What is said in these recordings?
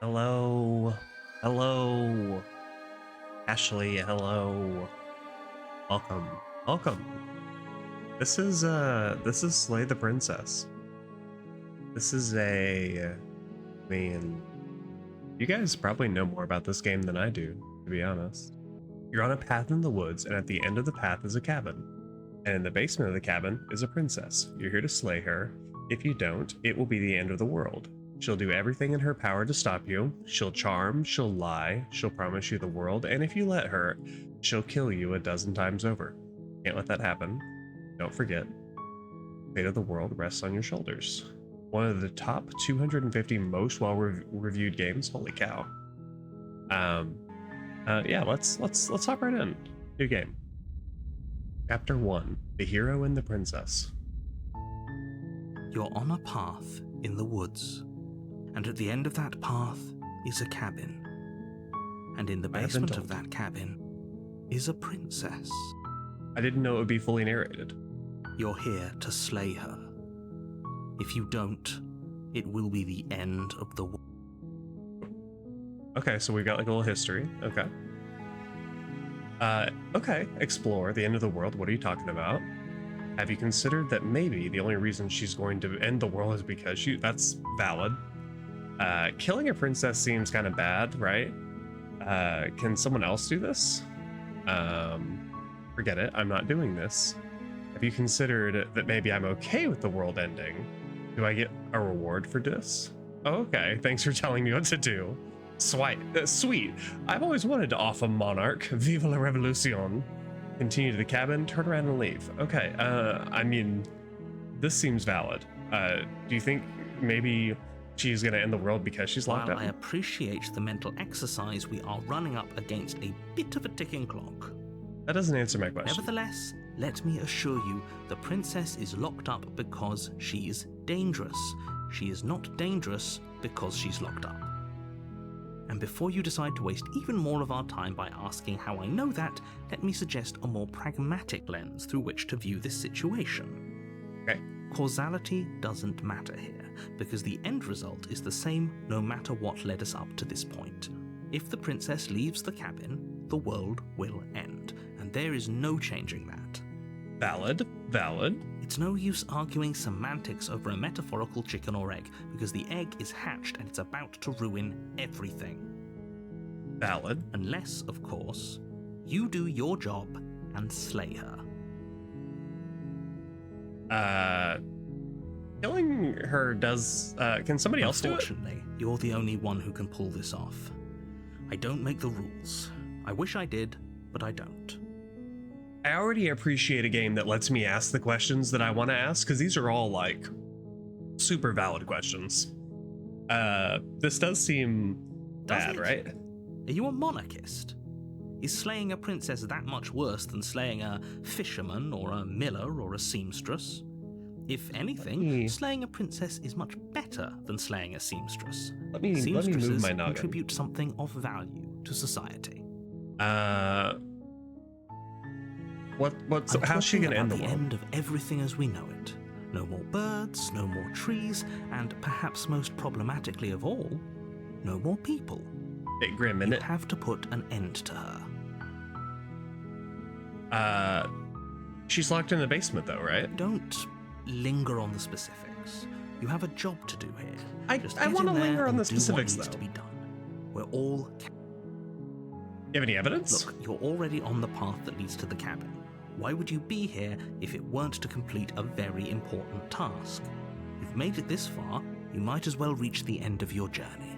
Hello. Hello. Ashley, hello. Welcome. Welcome. This is Slay the Princess. This is I mean, you guys probably know more about this game than I do, to be honest. You're on a path in the woods, and at the end of the path is a cabin. And in the basement of the cabin is a princess. You're here to slay her. If you don't, it will be the end of the world. She'll do everything in her power to stop you. She'll charm, she'll lie, she'll promise you the world, and if you let her, she'll kill you a dozen times over. Can't let that happen. Don't forget, the fate of the world rests on your shoulders. One of the top 250 most well-reviewed games. Holy cow. Yeah, let's hop right in. New game. Chapter 1, The Hero and the Princess. You're on a path in the woods, and at the end of that path is a cabin. And in the basement of that cabin is a princess. I didn't know it would be fully narrated. You're here to slay her. If you don't, it will be the end of the world. Okay, so we've got like a little history. Okay. Okay, explore the end of the world. What are you talking about? Have you considered that maybe the only reason she's going to end the world is because that's valid. Killing a princess seems kind of bad, right? Can someone else do this? Forget it, I'm not doing this. Have you considered that maybe I'm okay with the world ending? Do I get a reward for this? Oh, okay, thanks for telling me what to do. Sweet. I've always wanted to off a monarch. Viva la revolution. Continue to the cabin, turn around and leave. Okay, I mean, this seems valid. Do you think maybe she's gonna end the world because she's locked While up? I appreciate the mental exercise, we are running up against a bit of a ticking clock. That doesn't answer my question. Nevertheless, let me assure you, the princess is locked up because she's dangerous. She is not dangerous because she's locked up. And before you decide to waste even more of our time by asking how I know that, let me suggest a more pragmatic lens through which to view this situation. Okay. Causality doesn't matter here, because the end result is the same no matter what led us up to this point. If the princess leaves the cabin, the world will end, and there is no changing that. Valid. It's no use arguing semantics over a metaphorical chicken or egg, because the egg is hatched and it's about to ruin everything. Valid. Unless, of course, you do your job and slay her. Killing her does, can somebody else do it? Unfortunately, you're the only one who can pull this off. I don't make the rules. I wish I did, but I don't. I already appreciate a game that lets me ask the questions that I want to ask, because these are all like super valid questions. This does seem bad, right? Are you a monarchist? Is slaying a princess that much worse than slaying a fisherman or a miller or a seamstress? If anything, slaying a princess is much better than slaying a seamstress. Let me move my noggin. Contribute something of value to society. How's she gonna end the world? world? End of everything as we know it. No more birds, no more trees, and perhaps most problematically of all, no more people. Hey, Grim, you have to put an end to her. She's locked in the basement though, right? Don't linger on the specifics. You have a job to do here. I want to linger on the specifics though. To be done. We're all. You have any evidence? Look, you're already on the path that leads to the cabin. Why would you be here if it weren't to complete a very important task? You've made it this far, you might as well reach the end of your journey.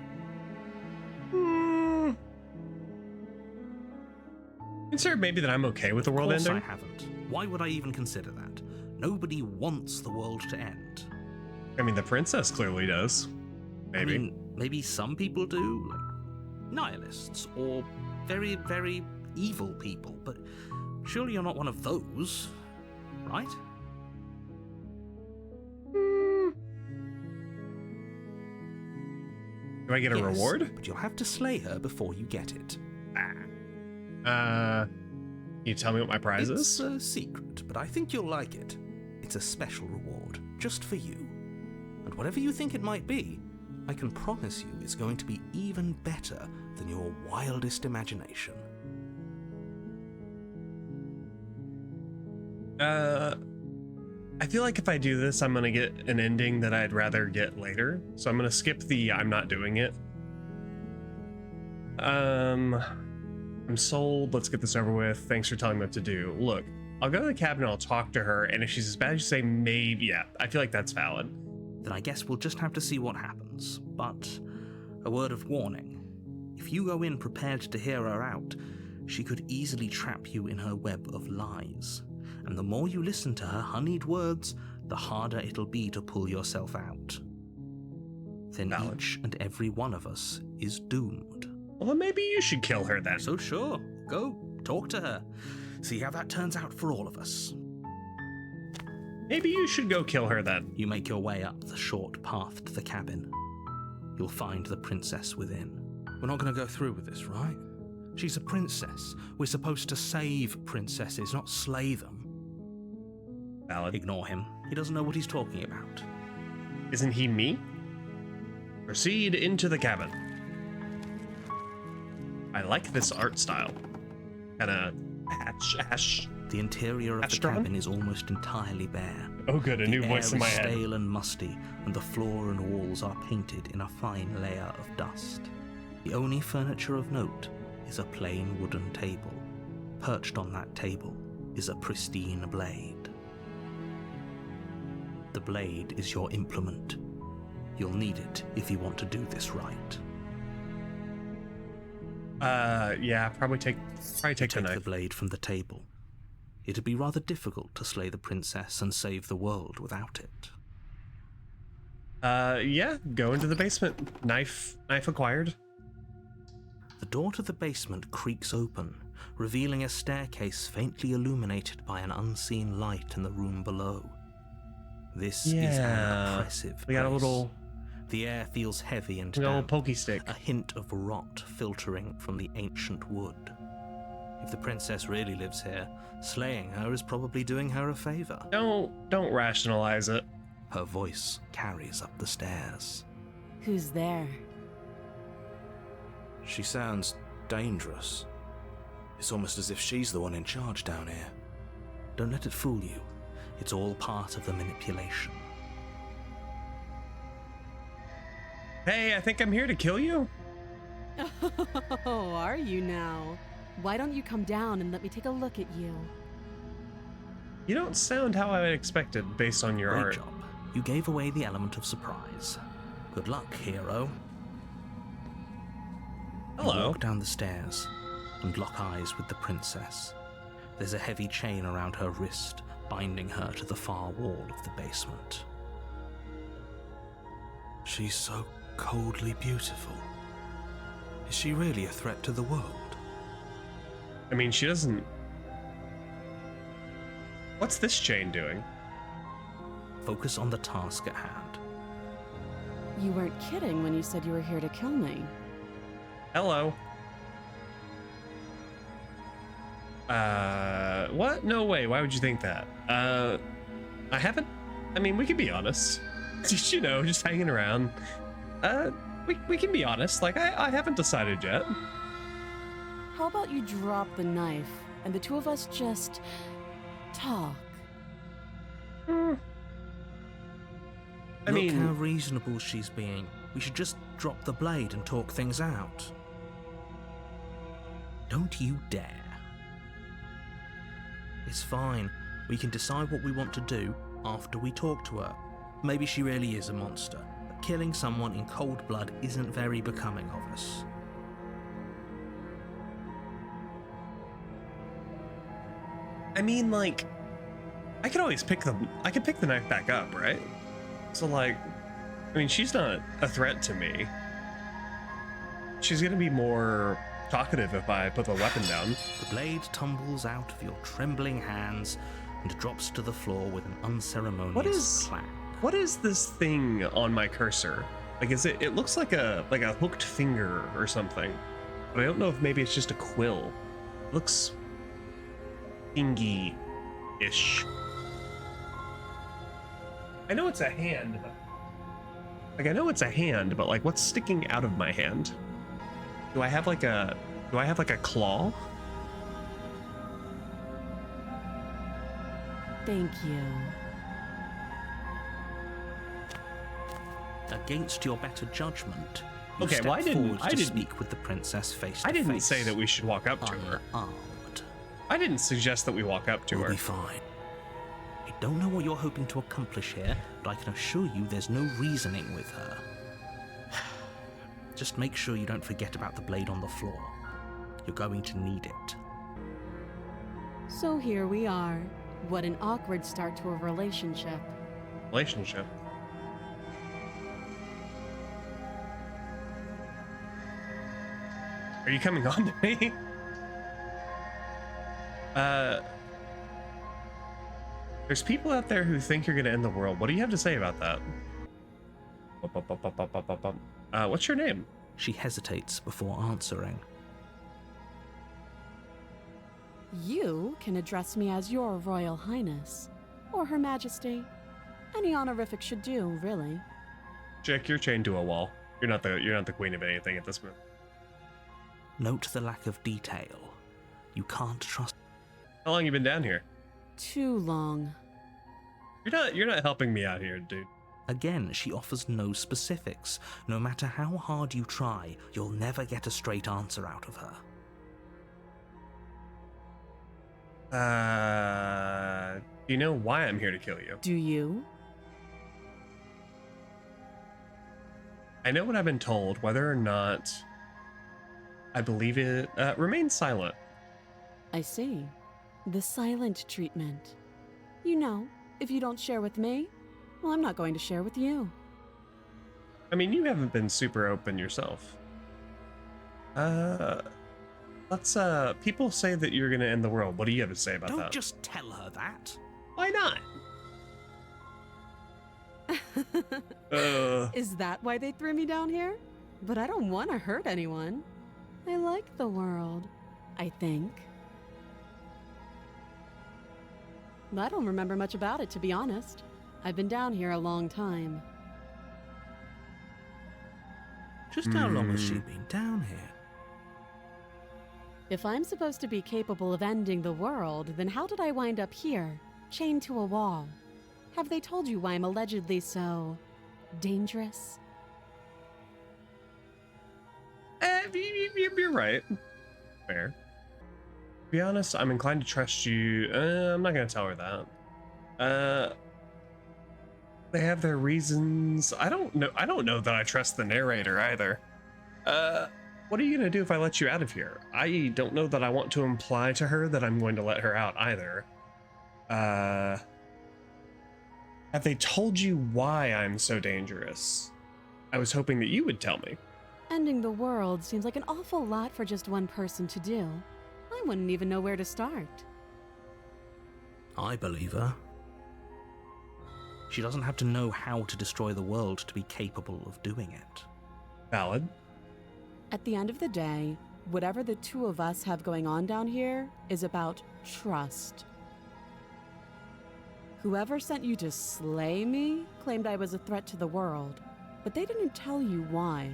Consider maybe that I'm okay with the world ending? Of course I haven't. Why would I even consider that? Nobody wants the world to end. I mean, the princess clearly does. Maybe. I mean, maybe some people do, like nihilists, or very, very evil people, but surely you're not one of those, right? Do I get a reward? But you'll have to slay her before you get it. Can you tell me what my prize is? It's a secret, but I think you'll like it. It's a special reward, just for you. And whatever you think it might be, I can promise you it's going to be even better than your wildest imagination. I feel like if I do this, I'm gonna get an ending that I'd rather get later. So I'm gonna skip the I'm not doing it. I'm sold. Let's get this over with. Thanks for telling me what to do. Look, I'll go to the cabin and I'll talk to her, and if she's as bad as you say, maybe, yeah, I feel like that's valid. Then I guess we'll just have to see what happens. But a word of warning. If you go in prepared to hear her out, she could easily trap you in her web of lies. And the more you listen to her honeyed words, the harder it'll be to pull yourself out. Then Valid. each and every one of us is doomed. Well, then maybe you should kill her then. So sure, go, talk to her. See how that turns out for all of us. Maybe you should go kill her then. You make your way up the short path to the cabin. You'll find the princess within. We're not going to go through with this, right? She's a princess. We're supposed to save princesses, not slay them. Valid. Ignore him. He doesn't know what he's talking about. Isn't he me? Proceed into the cabin. I like this art style. Kinda ash. The interior of the Astron? cabin is almost entirely bare. Oh good, a new The voice air in my is head. stale and musty, and the floor and walls are painted in a fine layer of dust. The only furniture of note is a plain wooden table. Perched on that table is a pristine blade. The blade is your implement. You'll need it if you want to do this right. Yeah, probably take the Take the knife. blade from the table. It'd be rather difficult to slay the princess and save the world without it. Yeah, go into the basement. Knife acquired. The door to the basement creaks open, revealing a staircase faintly illuminated by an unseen light in the room below. This is an Yeah, oppressive we got a place. little The air feels heavy and We got a little damp, pokey stick. a hint of rot filtering from the ancient wood. If the princess really lives here, slaying her is probably doing her a favor. Don't rationalize it. Her voice carries up the stairs. Who's there? She sounds dangerous. It's almost as if she's the one in charge down here. Don't let it fool you. It's all part of the manipulation. Hey, I think I'm here to kill you. Oh, are you now? Why don't you come down and let me take a look at you? You don't sound how I expected based on your Great art. job. You gave away the element of surprise. Good luck, hero. You Hello. walk down the stairs and lock eyes with the princess. There's a heavy chain around her wrist, binding her to the far wall of the basement. She's so coldly beautiful. Is she really a threat to the world? I mean, she doesn't. What's this chain doing? Focus on the task at hand. You weren't kidding when you said you were here to kill me. Hello. What? No way. Why would you think that? I haven't. I mean, we can be honest. Just, just hanging around. We can be honest. Like, I haven't decided yet. How about you drop the knife and the two of us just talk? I Look mean, how reasonable she's being. We should just drop the blade and talk things out. Don't you dare. It's fine. We can decide what we want to do after we talk to her. Maybe she really is a monster, but killing someone in cold blood isn't very becoming of us. I mean, like, I could always pick the knife back up, right? So, like, I mean, she's not a threat to me. She's gonna be more talkative if I put the weapon down. The blade tumbles out of your trembling hands and drops to the floor with an unceremonious clack. What is this thing on my cursor? Like, it looks like a hooked finger or something, but I don't know if maybe it's just a quill. It looks thingy-ish. I know it's a hand, but Like, I know it's a hand, but like, what's sticking out of my hand? Do I have like a claw? Thank you. Against your better judgment, you Okay, step well, forward I to didn't speak with the princess face to face. I didn't say that we should walk up to her. Unarmed. I didn't suggest that we walk up to We'll her. be fine. I don't know what you're hoping to accomplish here, but I can assure you there's no reasoning with her. Just make sure you don't forget about the blade on the floor. You're going to need it. So here we are. What an awkward start to a relationship. Relationship. Are you coming on to me? There's people out there who think you're gonna end the world. What do you have to say about that? What's your name? She hesitates before answering. You can address me as Your Royal Highness, or Her Majesty. Any honorific should do, really. Jack, you're chained to a wall. You're not the queen of anything at this moment. Note the lack of detail. You can't trust. How long you been down here? Too long. You're not helping me out here, dude. Again, she offers no specifics. No matter how hard you try, you'll never get a straight answer out of her. Do you know why I'm here to kill you? Do you? I know what I've been told. Whether or not I believe it, remain silent. I see. The silent treatment. You know, if you don't share with me, well, I'm not going to share with you. I mean, you haven't been super open yourself. People say that you're gonna end the world. What do you have to say about Don't that? just tell her that. Why not? Is that why they threw me down here? But I don't want to hurt anyone. I like the world, I think. I don't remember much about it, to be honest. I've been down here a long time. Just how long has she been down here? If I'm supposed to be capable of ending the world, then how did I wind up here, chained to a wall? Have they told you why I'm allegedly so dangerous? You're right. Fair. To be honest, I'm inclined to trust you. I'm not gonna tell her that. They have their reasons. I don't know that I trust the narrator either. What are you gonna do if I let you out of here? I don't know that I want to imply to her that I'm going to let her out either. Have they told you why I'm so dangerous? I was hoping that you would tell me. Ending the world seems like an awful lot for just one person to do. I wouldn't even know where to start. I believe her. She doesn't have to know how to destroy the world to be capable of doing it. Valid. At the end of the day, whatever the two of us have going on down here is about trust. Whoever sent you to slay me claimed I was a threat to the world, but they didn't tell you why.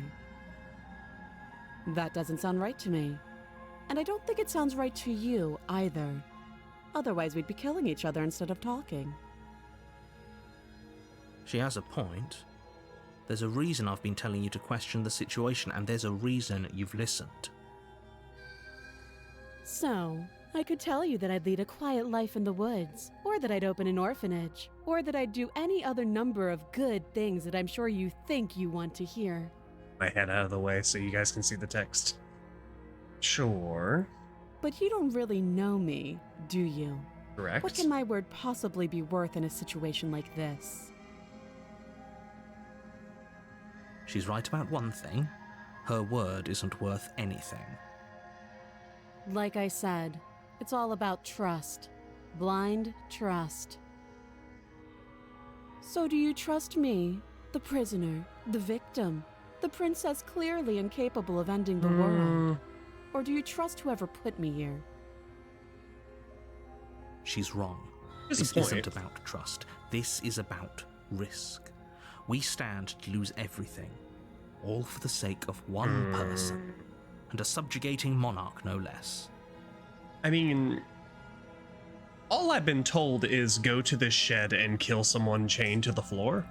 That doesn't sound right to me. And I don't think it sounds right to you either. Otherwise, we'd be killing each other instead of talking. She has a point. There's a reason I've been telling you to question the situation, and there's a reason you've listened. So, I could tell you that I'd lead a quiet life in the woods, or that I'd open an orphanage, or that I'd do any other number of good things that I'm sure you think you want to hear. My head out of the way so you guys can see the text. Sure. But you don't really know me, do you? Correct. What can my word possibly be worth in a situation like this? She's right about one thing. Her word isn't worth anything. Like I said, it's all about trust. Blind trust. So do you trust me, the prisoner, the victim, the princess clearly incapable of ending the world? Or do you trust whoever put me here? She's wrong. There's a This point. isn't about trust. This is about risk. We stand to lose everything, all for the sake of one person, and a subjugating monarch no less. I mean, all I've been told is go to this shed and kill someone chained to the floor.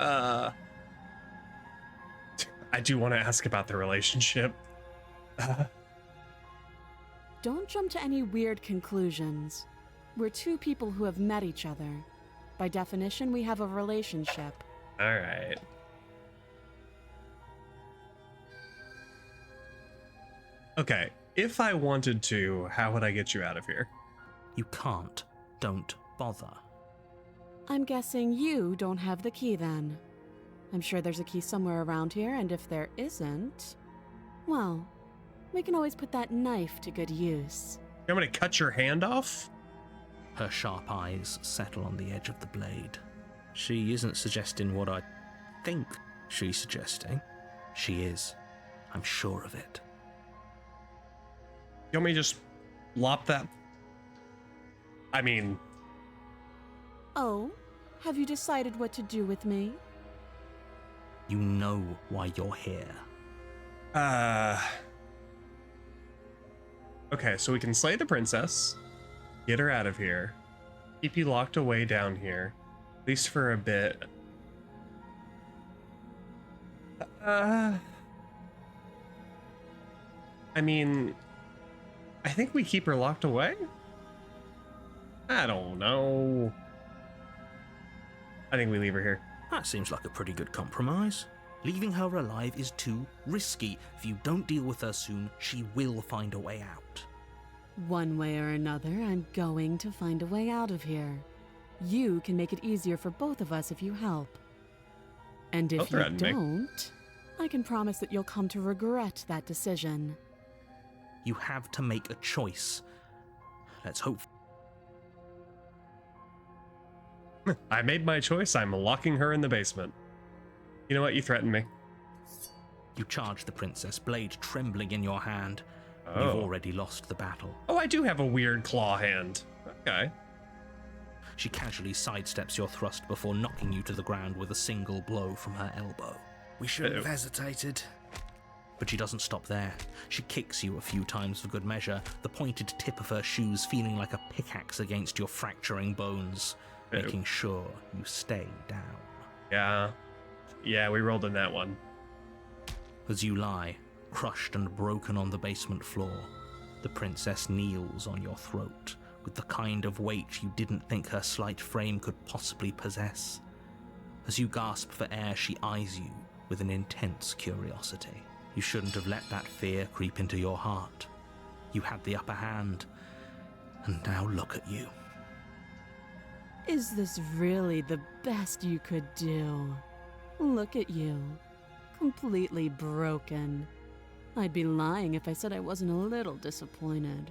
I do want to ask about the relationship. Don't jump to any weird conclusions. We're two people who have met each other. By definition, we have a relationship. All right. Okay, if I wanted to, how would I get you out of here? You can't. Don't bother. I'm guessing you don't have the key then. I'm sure there's a key somewhere around here, and if there isn't, well, we can always put that knife to good use. You want me to cut your hand off? Her sharp eyes settle on the edge of the blade. She isn't suggesting what I think she's suggesting. She is. I'm sure of it. You want me to just lop that? I mean... Oh, have you decided what to do with me? You know why you're here. Okay, so we can slay the princess, get her out of here, keep you locked away down here, at least for a bit. I mean, I think we keep her locked away? I don't know. I think we leave her here. That seems like a pretty good compromise. Leaving her alive is too risky. If you don't deal with her soon, she will find a way out. One way or another, I'm going to find a way out of here. You can make it easier for both of us if you help. And if you don't, I can promise that you'll come to regret that decision. You have to make a choice. Let's hope. I made my choice. I'm locking her in the basement. You know what? You threatened me. You charge the princess, blade trembling in your hand. Oh. You've already lost the battle. Oh, I do have a weird claw hand. Okay. She casually sidesteps your thrust before knocking you to the ground with a single blow from her elbow. We shouldn't have hesitated. But she doesn't stop there. She kicks you a few times for good measure, the pointed tip of her shoes feeling like a pickaxe against your fracturing bones, making sure you stay down. Yeah, we rolled in that one. As you lie, crushed and broken on the basement floor, the princess kneels on your throat with the kind of weight you didn't think her slight frame could possibly possess. As you gasp for air, she eyes you with an intense curiosity. You shouldn't have let that fear creep into your heart. You had the upper hand, and now look at you. Is this really the best you could do? Look at you. Completely broken. I'd be lying if I said I wasn't a little disappointed.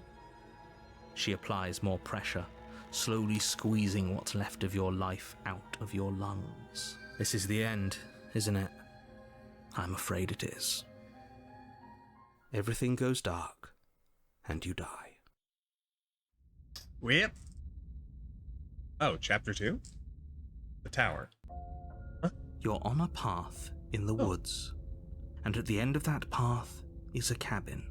She applies more pressure, slowly squeezing what's left of your life out of your lungs. This is the end, isn't it? I'm afraid it is. Everything goes dark, and you die. Whip. Oh, chapter 2? The tower. Huh? You're on a path in the woods, and at the end of that path is a cabin.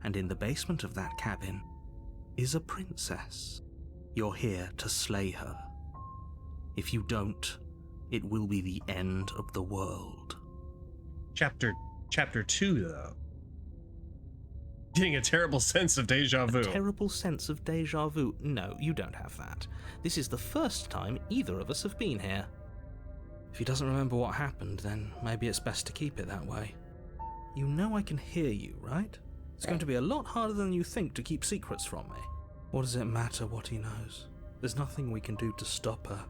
And in the basement of that cabin is a princess. You're here to slay her. If you don't, it will be the end of the world. Chapter 2, though. Getting a terrible sense of deja vu. A terrible sense of deja vu? No, you don't have that. This is the first time either of us have been here. If he doesn't remember what happened, then maybe it's best to keep it that way. You know I can hear you, right? It's going to be a lot harder than you think to keep secrets from me. What does it matter what he knows? There's nothing we can do to stop her.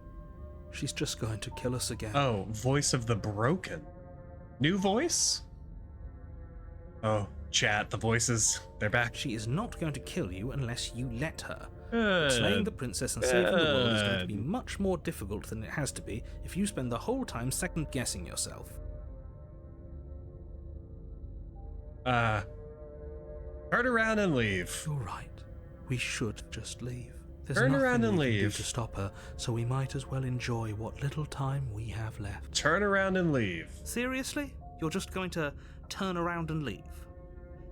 She's just going to kill us again. Oh, voice of the broken. New voice? Oh, chat, the voices, they're back. She is not going to kill you unless you let her. But slaying the princess and saving the world is going to be much more difficult than it has to be if you spend the whole time second-guessing yourself. Turn around and leave. You're right. We should just leave. There's Turn nothing around and we can do leave. to stop her, so we might as well enjoy what little time we have left. Turn around and leave. Seriously? You're just going to turn around and leave?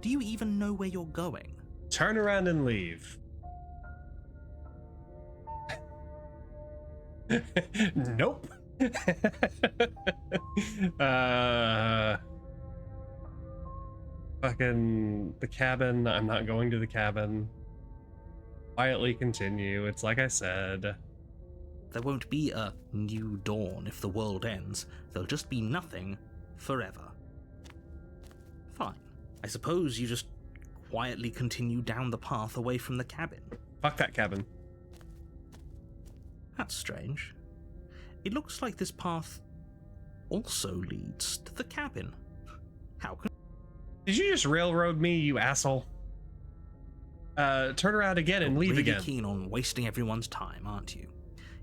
Do you even know where you're going? Turn around and leave. Nope. Fucking the cabin. I'm not going to the cabin. Quietly continue. It's like I said. There won't be a new dawn if the world ends. There'll just be nothing forever. Fine. I suppose you just quietly continue down the path away from the cabin. Fuck that cabin. That's strange. It looks like this path also leads to the cabin. How can... Did you just railroad me, you asshole? Turn around again and leave really again. You're keen on wasting everyone's time, aren't you?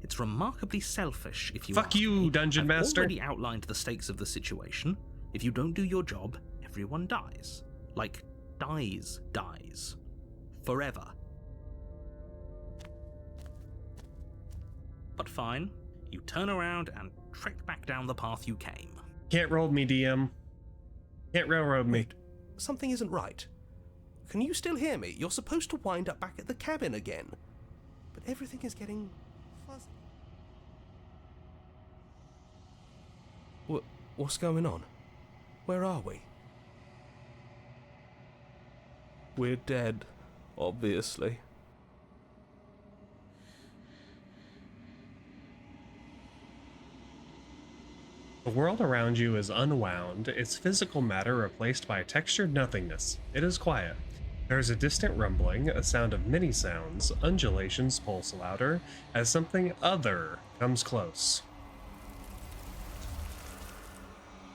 It's remarkably selfish if you Fuck ask you, me. Dungeon Master. I've already outlined the stakes of the situation. If you don't do your job, everyone dies. Like, dies. Forever. But fine, you turn around and trek back down the path you came. Can't roll me, DM. Can't railroad me. Wait, something isn't right. Can you still hear me? You're supposed to wind up back at the cabin again. But everything is getting fuzzy. What's going on? Where are we? We're dead, obviously. The world around you is unwound, its physical matter replaced by textured nothingness. It is quiet. There is a distant rumbling, a sound of many sounds, undulations pulse louder, as something other comes close.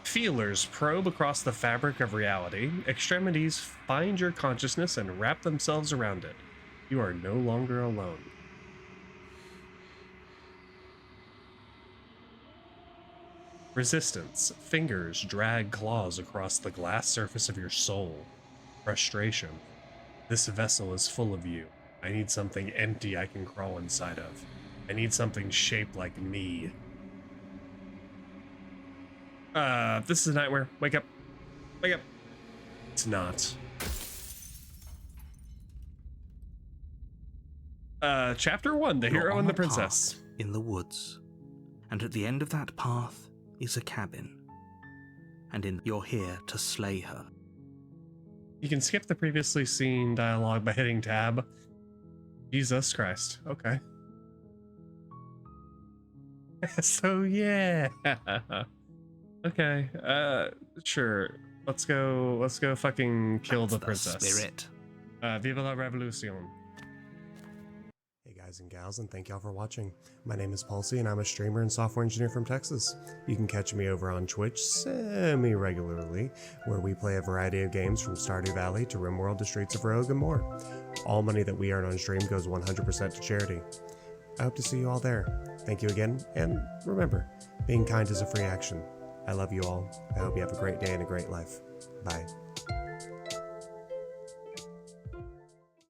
Feelers probe across the fabric of reality, extremities find your consciousness and wrap themselves around it. You are no longer alone. Resistance. Fingers drag claws across the glass surface of your soul. Frustration. This vessel is full of you. I need something empty I can crawl inside of. I need something shaped like me. This is a nightmare. Wake up. Wake up. It's not. Chapter 1, The Hero and the Princess. In the woods. And at the end of that path is a cabin. And you're here to slay her. You can skip the previously seen dialogue by hitting tab. Jesus Christ. Okay. So yeah. Okay. Sure. Let's go fucking kill That's the princess. Spirit. Viva la revolution. Hey guys and gals, and thank y'all for watching. My name is Palsy, and I'm a streamer and software engineer from Texas. You can catch me over on Twitch semi-regularly, where we play a variety of games from Stardew Valley to RimWorld to Streets of Rogue and more. All money that we earn on stream goes 100% to charity. I hope to see you all there. Thank you again, and remember, being kind is a free action. I love you all. I hope you have a great day and a great life. Bye.